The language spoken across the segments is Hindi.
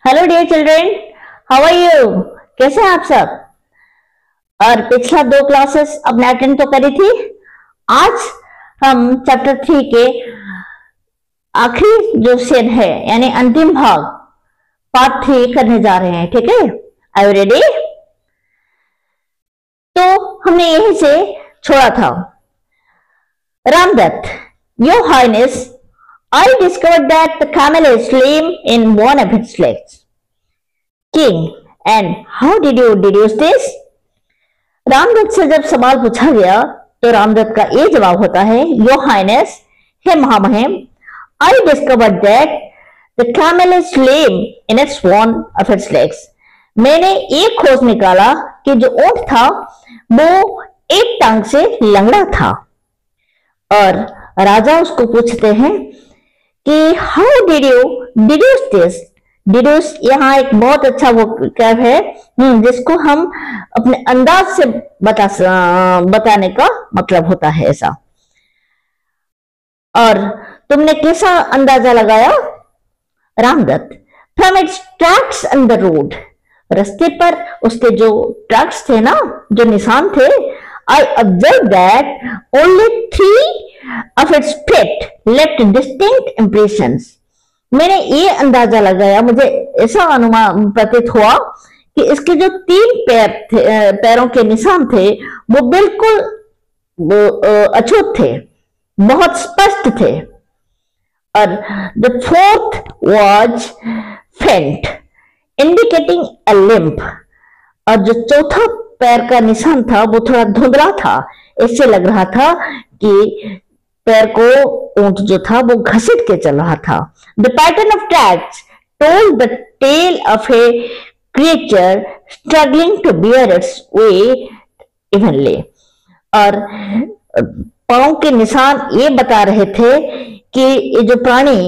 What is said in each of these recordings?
Hello dear children, how are you? कैसे हैं आप सब? और पिछला 2 क्लासेस अपने अटेंड तो करी थी। आज हम चैप्टर 3 के आखिरी जो सेन है यानी अंतिम भाग पार्ट 3 करने जा रहे हैं। ठीक है, आर यू रेडी? तो हमने यहीं से छोड़ा था। Ramdatt, your highness, I discovered that the camel is lame in one of its legs. King, and how did you deduce this? Ramdatt से जब सवाल पूछा गया तो रामदत्त का ये जवाब होता है, Your Highness, हे महामहिम, I discovered that the camel is lame in its one of its legs. मैंने ये खोज निकाला कि जो ऊंट था वो एक टांग से लंगड़ा था। और राजा उसको पूछते हैं कि how did you deduce this? Deduce यहाँ एक बहुत अच्छा वो वर्ब है जिसको हम अपने अंदाज से बताने का मतलब होता है ऐसा। और तुमने कैसा अंदाजा लगाया? Ramdatt, from its tracks on the road, रास्ते पर उसके जो ट्रैक्स थे ना, जो निशान थे, I observed that only 3 of its feet left distinct impressions. मैंने ये अंदाजा लगाया, मुझे ऐसा अनुमान प्रतीत हुआ कि इसके जो 3 पैरों के निशान थे वो बिल्कुल अछूत थे, बहुत स्पष्ट थे। और the 4th was faint, indicating a limp. और जो चौथा पैर का निशान था वो थोड़ा धुंधला था, इससे लग रहा था कि पैर को ऊंट जो था वो घसीट के चल रहा था। The pattern of tracks told the tale of a creature struggling to bear its way evenly. और पांव के निशान ये बता रहे थे कि ये जो प्राणी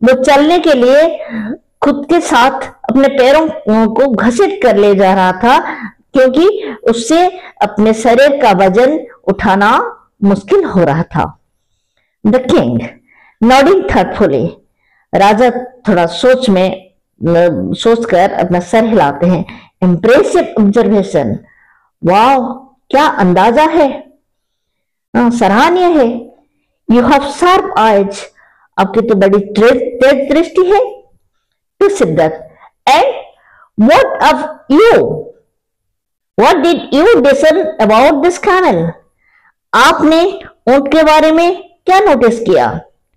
वो चलने के लिए खुद के साथ अपने पैरों को घसीट कर ले जा रहा था, क्योंकि उससे अपने शरीर का वजन उठाना मुश्किल हो रहा था। द किंग नॉडिंग थॉटफुली, राजा थोड़ा सोचकर अपना सर हिलाते हैं। इम्प्रेसिव ऑब्जर्वेशन, वाह क्या अंदाजा है, सराहनीय है। यू हैव शार्प आइज, आपकी तो बड़ी तेज दृष्टि है। To Siddharth, and what of you? What did you discern about this camel? आपने ऊंट के बारे में क्या नोटिस किया,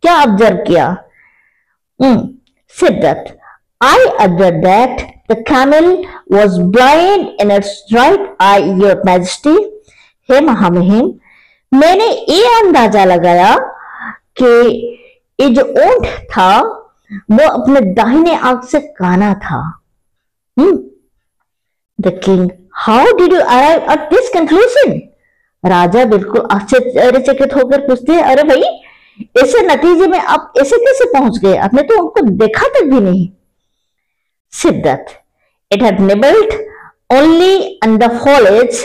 क्या ऑब्जर्व किया? Siddharth, I observed that the camel was blind in its right eye, Your Majesty. हे महामहिम, मैंने ये अंदाजा लगाया कि ये जो ऊंट था वो अपने दाहिने आंख से काना था। The king, How did you arrive at this conclusion? राजा बिल्कुल आश्चर्यचकित होकर पूछते हैं, अरे भाई ऐसे नतीजे में आप ऐसे कैसे पहुंच गए? आपने तो उनको देखा तक भी नहीं। Siddharth, it had nibbled only on the foliage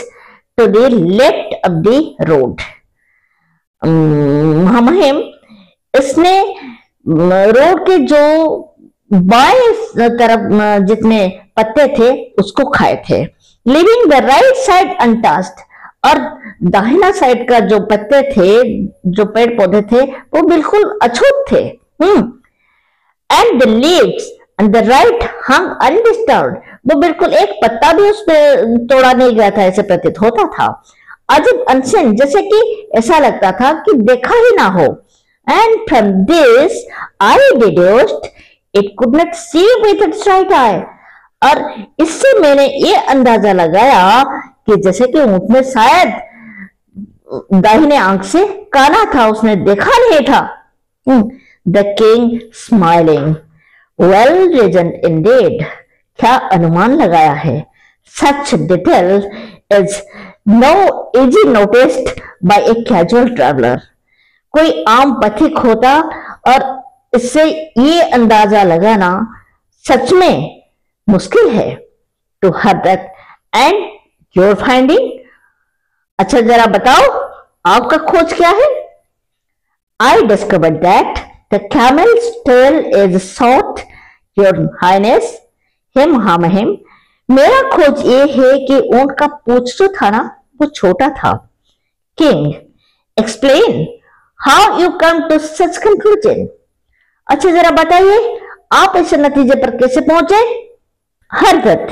to the left of the road. महामहिम, इसने रोड के जो बाएं तरफ जितने पत्ते थे उसको खाए थे। Leaving the right side untouched, और दाहिना साइड का जो पत्ते थे, जो पेड़ पौधे थे, वो बिल्कुल अछूत थे। And the leaves on the right hung undisturbed, वो बिल्कुल एक पत्ता भी उस पे तोड़ा नहीं गया था, ऐसे प्रतीत होता था। अजब अनसन, जैसे कि ऐसा लगता था कि देखा ही ना हो। And from this I deduced it could not see with its right eye. और इससे मैंने ये अंदाजा लगाया कि जैसे कि ऊंट ने शायद दाहिने आंख से काना था, उसने देखा नहीं था। The king smiling, well reasoned indeed, क्या अनुमान लगाया है। Such detail is no easy noticed by a casual traveller, कोई आम पथिक होता और इससे ये अंदाजा लगाना सच में मुश्किल है। To Hardatt, and your finding? अच्छा जरा बताओ आपका खोज क्या है? I discovered that the camel's tail is short, your highness, हे महामहिम, मेरा खोज ये है कि ऊंट का पूंछ जो था ना वो छोटा था। King, explain how you come to such conclusion. अच्छा जरा बताइए आप ऐसे नतीजे पर कैसे पहुंचे। Hardatt,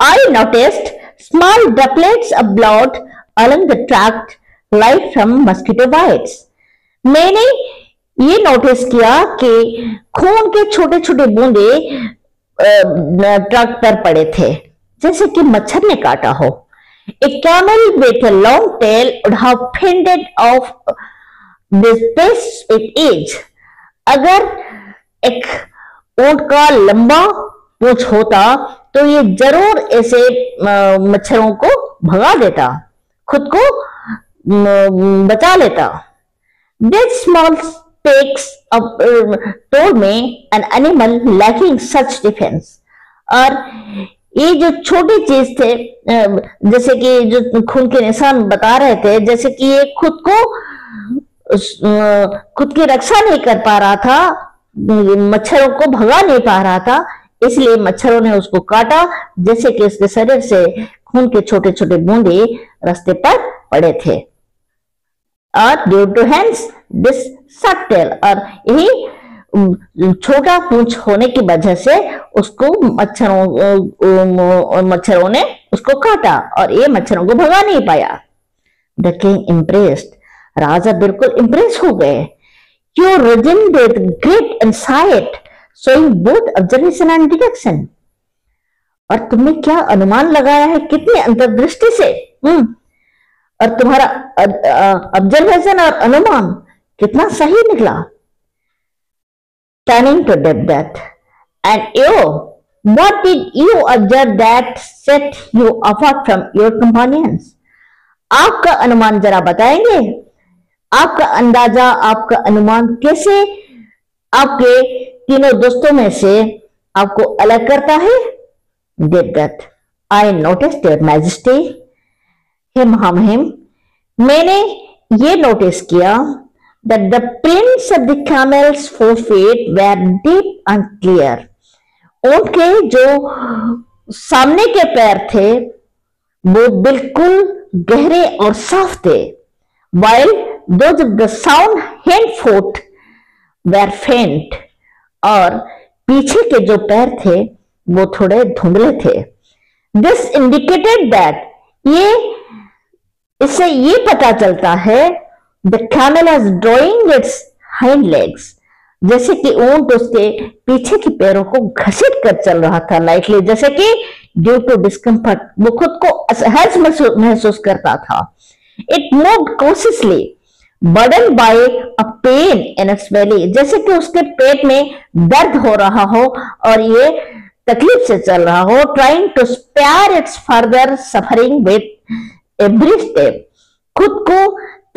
I noticed small droplets of blood along the tract like from mosquito bites। मैंने ये नोटिस किया कि खून के छोटे छोटे बूंदे ट्रक पर पड़े थे जैसे कि मच्छर ने काटा हो। A camel with a long tail would have fended off this pest with age। अगर एक ऊंट का लंबा पूंछ होता तो ये जरूर ऐसे मच्छरों को भगा देता, खुद को बचा लेता। This small stakes told me an animal lacking such defense। और ये जो छोटी चीज थे जैसे कि जो खून के निशान बता रहे थे, जैसे कि ये खुद की रक्षा नहीं कर पा रहा था, मच्छरों को भगा नहीं पा रहा था, इसलिए मच्छरों ने उसको काटा जैसे कि उसके शरीर से खून के छोटे छोटे बूंदे रास्ते पर पड़े थे। और due to hands this short tail, और यही छोटा पूंछ होने की वजह से उसको मच्छरों ने उसको काटा और ये मच्छरों को भगा नहीं पाया। द किंग इम्प्रेस्ड, राजा बिल्कुल इम्प्रेस हो गए। You reason with great insight showing both observation and deduction। और तुमने क्या अनुमान लगाया है कितनी अंतर्दृष्टि से। और तुम्हारा ऑब्जर्वेशन और अनुमान कितना सही निकला। Turning to Devdutt, and you, what did you observe that set you apart from your companions? आपका अनुमान जरा बताएंगे, आपका अंदाजा, आपका अनुमान कैसे आपके तीनों दोस्तों में से आपको अलग करता है। Devdatt, I noticed your majesty. हे महामहिम, मैंने ये नोटिस किया that the prints of the camel's forefeet were deep and clear। ऊंट के जो सामने के पैर थे वो बिल्कुल गहरे और साफ थे। while those of the sound hindfoot were faint, और पीछे के जो पैर थे वो थोड़े धुंधले थे। दिस इंडिकेटेड दैट, इससे ये पता चलता है the camel is drawing it's hind legs, जैसे कि ऊंट उसके पीछे के पैरों को घसीट कर चल रहा था, लाइकली जैसे कि ड्यू टू डिस्कम्फर्ट वो खुद को असहज महसूस करता था। It moved cautiously burdened by a pain in its belly, जैसे कि उसके पेट में दर्द हो रहा हो और ये तकलीफ से चल रहा हो। trying to spare its further suffering with every step, खुद को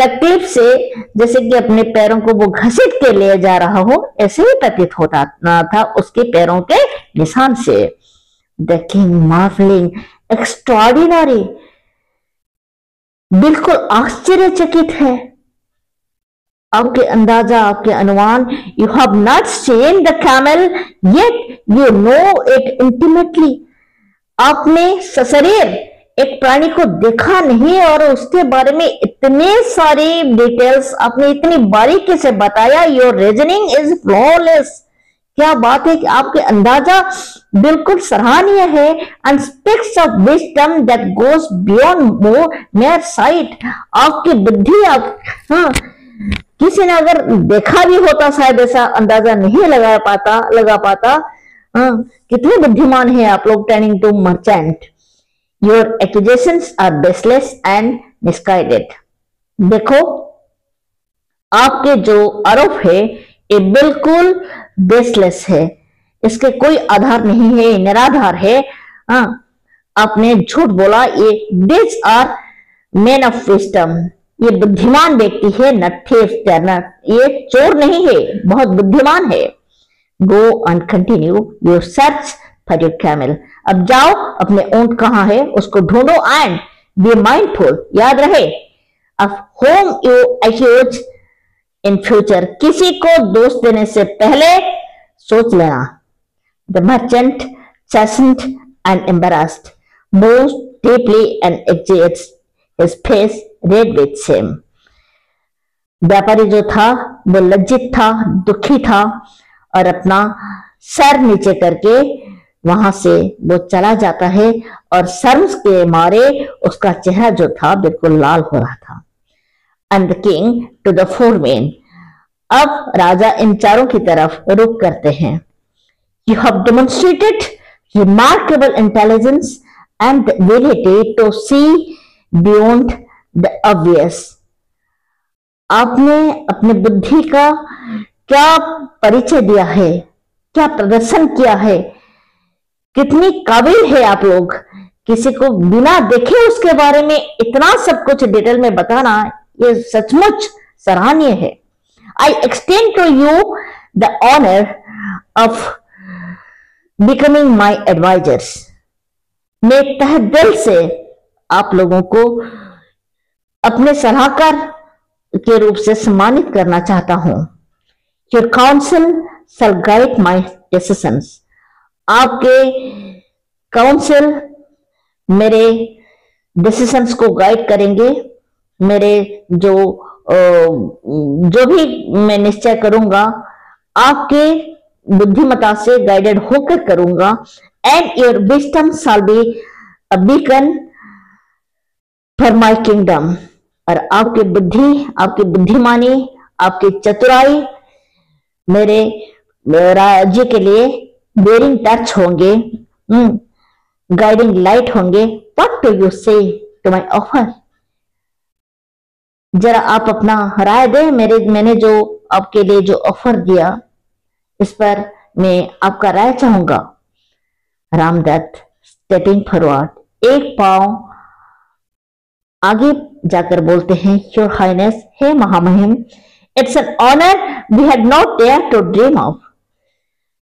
तकलीफ से जैसे कि अपने पैरों को वो घसीट के ले जा रहा हो ऐसे ही प्रतीत होता था उसके पैरों के निशान से। The king marveling, extraordinary, बिल्कुल आश्चर्यचकित है। आपके अंदाजा, आपके अनुमान, you have not seen the camel yet you know it intimately. आपने सशरीर एक प्राणी को देखा नहीं और उसके बारे में इतने सारी डिटेल्स आपने इतनी बारीकी से बताया। Your reasoning is flawless. क्या बात है कि आपके अंदाजा बिल्कुल सराहनीय है। And speaks of wisdom that goes beyond mayor site. आपकी बुद्धि, आप किसी ने अगर देखा भी होता शायद ऐसा अंदाजा नहीं लगा पाता। कितने बुद्धिमान हैं आप लोग। Turning to merchant, your accusations are baseless and misguided. देखो आपके जो आरोप है ये बिल्कुल बेसलेस है, इसके कोई आधार नहीं है, ये निराधार है। आपने झूठ बोला। ये this are man of wisdom, ये बुद्धिमान व्यक्ति है, नट्ठे ये चोर नहीं है, बहुत बुद्धिमान है। Go and continue your search for your camel. अब जाओ, अपने ऊंट कहाँ है उसको ढूंढो। एंड बी माइंडफुल, याद रहे, of whom you accuse in future. किसी को दोष देने से पहले सोच लेना। The merchant chastened and embarrassed, moves deeply and exits his face red with shame. व्यापारी जो था वो लज्जित था, दुखी था और अपना सर नीचे करके वहां से वो चला जाता है और शर्म के मारे उसका चेहरा जो था बिल्कुल लाल हो रहा था। And the king to the four men, अब राजा इन चारों की तरफ रुख करते हैं। You have demonstrated remarkable intelligence and the ability to see beyond the obvious. आपने अपनी बुद्धि का क्या परिचय दिया है, क्या प्रदर्शन किया है, कितनी काबिल है आप लोग। किसी को बिना देखे उसके बारे में इतना सब कुछ डिटेल में बताना, ये सचमुच सराहनीय है। I extend to you the honour of becoming my advisers. मैं तहे दिल से आप लोगों को अपने सलाहकार के रूप से सम्मानित करना चाहता हूं। Your council shall guide my decisions. आपके काउंसिल मेरे डिसीजंस को गाइड करेंगे। मेरे जो भी मैं निश्चय करूंगा आपके बुद्धिमता से गाइडेड होकर करूंगा। And your wisdom shall be a beacon for my kingdom. और आपकी बुद्धि, आपकी बुद्धिमानी, आपकी चतुराई मेरे राज्य के लिए बेरिंग टच होंगे, गाइडिंग लाइट होंगे। व्हाट डू यू से टू माय ऑफर? जरा आप अपना राय दें। मैंने जो आपके लिए जो ऑफर दिया इस पर मैं आपका राय चाहूंगा। रामदत्त स्टेपिंग फॉरवर्ड, एक पांव आगे जाकर बोलते हैं, योर हाइनेस, हे महामहिम, it's an honour we had not dare to dream of.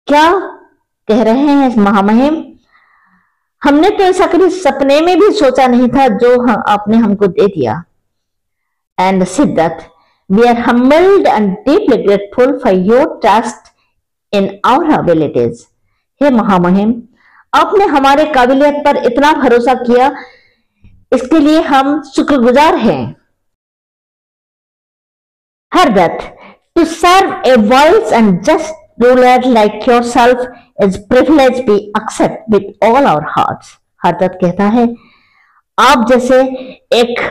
क्या कह रहे हैं महामहिम? हमने तो ऐसा कभी सपने में भी सोचा नहीं था जो आपने हमको दे दिया। And Siddharth, we are humbled and deeply grateful for your trust in our abilities. हे महामहिम, आपने हमारे काबिलियत पर इतना भरोसा किया, इसके लिए हम शुक्रगुजार हैं। Hardatt, to serve a wise and just ruler like yourself is privilege we accept with all our hearts। Hardatt कहता है, आप जैसे एक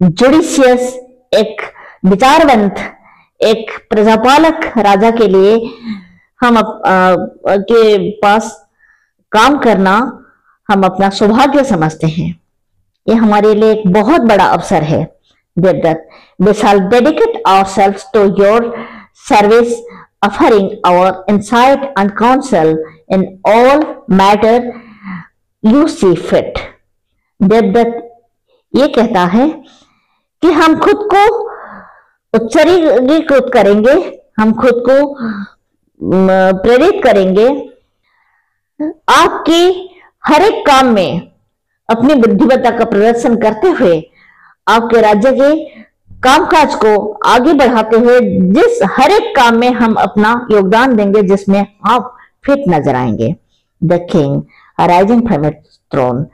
जुडिशियस, एक विचारवंत, एक प्रजापालक राजा के लिए हम के पास काम करना हम अपना सौभाग्य समझते हैं। ये हमारे लिए एक बहुत बड़ा अवसर है। Devdutt, we shall dedicate ourselves to your service, offering our insight and counsel in all matter you see fit। Devdutt ये कहता है कि हम खुद को उत्सर्गीकृत करेंगे, हम खुद को प्रेरित करेंगे आपके हर एक काम में अपनी बुद्धिमत्ता का प्रदर्शन करते हुए, आपके राज्य के कामकाज को आगे बढ़ाते हुए जिस हर एक काम में हम अपना योगदान देंगे जिसमें आप फिट नजर आएंगे। The king arising from his throne,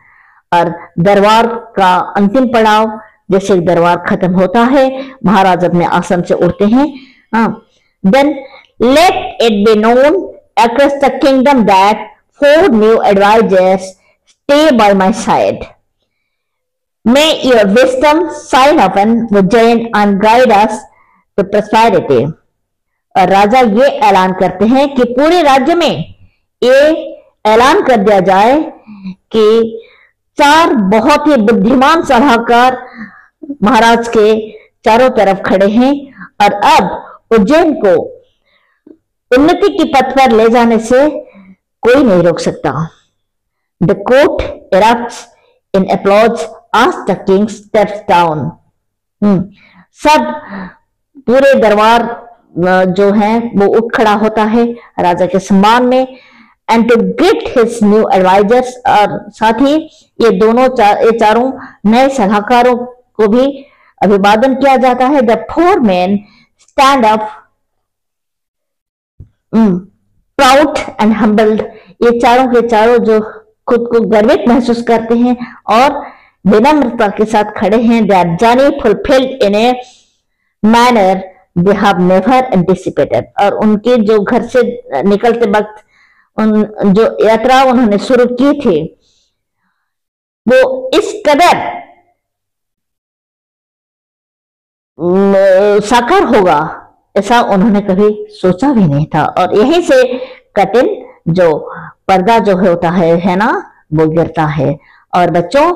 और दरबार का अंतिम पड़ाव, जैसे दरबार खत्म होता है महाराज अपने आसन से उठते हैं। Then let it be known across the kingdom that 4 new advisors stay by my side। May your wisdom shine upon Ujjain and guide us to prosperity। और राजा ये ऐलान करते हैं कि पूरे राज्य में ये ऐलान कर दिया जाए कि 4 बहुत ही बुद्धिमान सलाहकार महाराज के चारों तरफ खड़े हैं और अब उज्जैन को उन्नति की पथ पर ले जाने से कोई नहीं रोक सकता। The court erupts in applause as the king steps down। सब पूरे दरबार जो है वो उठ खड़ा होता है राजा के सम्मान में। And to greet his new advisors, और साथ ही ये चारों नए सलाहकारों को भी अभिवादन किया जाता है। The 4 men stand up proud and humbled ये चारों के चारों जो खुद को गर्वित महसूस करते हैं और विनम्रता के साथ खड़े हैं। They our journey fulfilled in a manner they have never anticipated. और उनके जो घर से निकलते वक्त उन जो यात्रा उन्होंने शुरू की थी वो इस कदर साकार होगा ऐसा उन्होंने कभी सोचा भी नहीं था। और यहीं से कठिन जो पर्दा जो होता है ना, वो गिरता है। और बच्चों,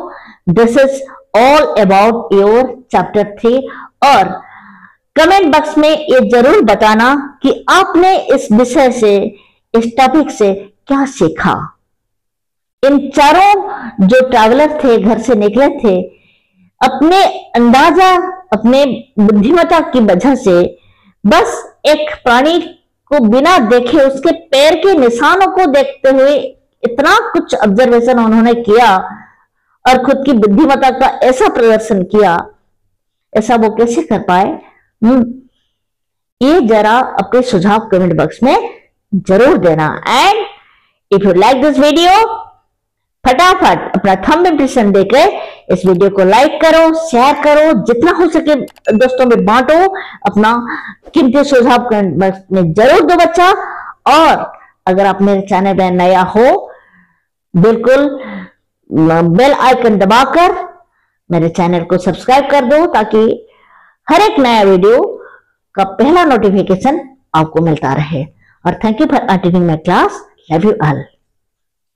this is all about your chapter 3। और कमेंट बॉक्स में ये जरूर बताना कि आपने इस विषय से, इस टॉपिक से क्या सीखा। इन चारों जो ट्रैवलर थे, घर से निकले थे, अपने अंदाजा, अपने बुद्धिमत्ता की वजह से बस एक प्राणी को बिना देखे उसके पैर के निशानों को देखते हुए इतना कुछ ऑब्जर्वेशन उन्होंने किया और खुद की बुद्धिमत्ता का ऐसा प्रदर्शन किया, ऐसा वो कैसे कर पाए? ये जरा अपने सुझाव कमेंट बॉक्स में जरूर देना। And if you like this video, फटाफट अपना थंब इम्प्रेशन देकर इस वीडियो को लाइक करो, शेयर करो, जितना हो सके दोस्तों में बांटो। अपना कीमती सुझाव कमेंट बॉक्स में जरूर दो बच्चा। और अगर आप मेरे चैनल में नया हो, बिल्कुल बेल आइकन दबाकर मेरे चैनल को सब्सक्राइब कर दो ताकि हर एक नया वीडियो का पहला नोटिफिकेशन आपको मिलता रहे। और thank you for attending my class. Love you all.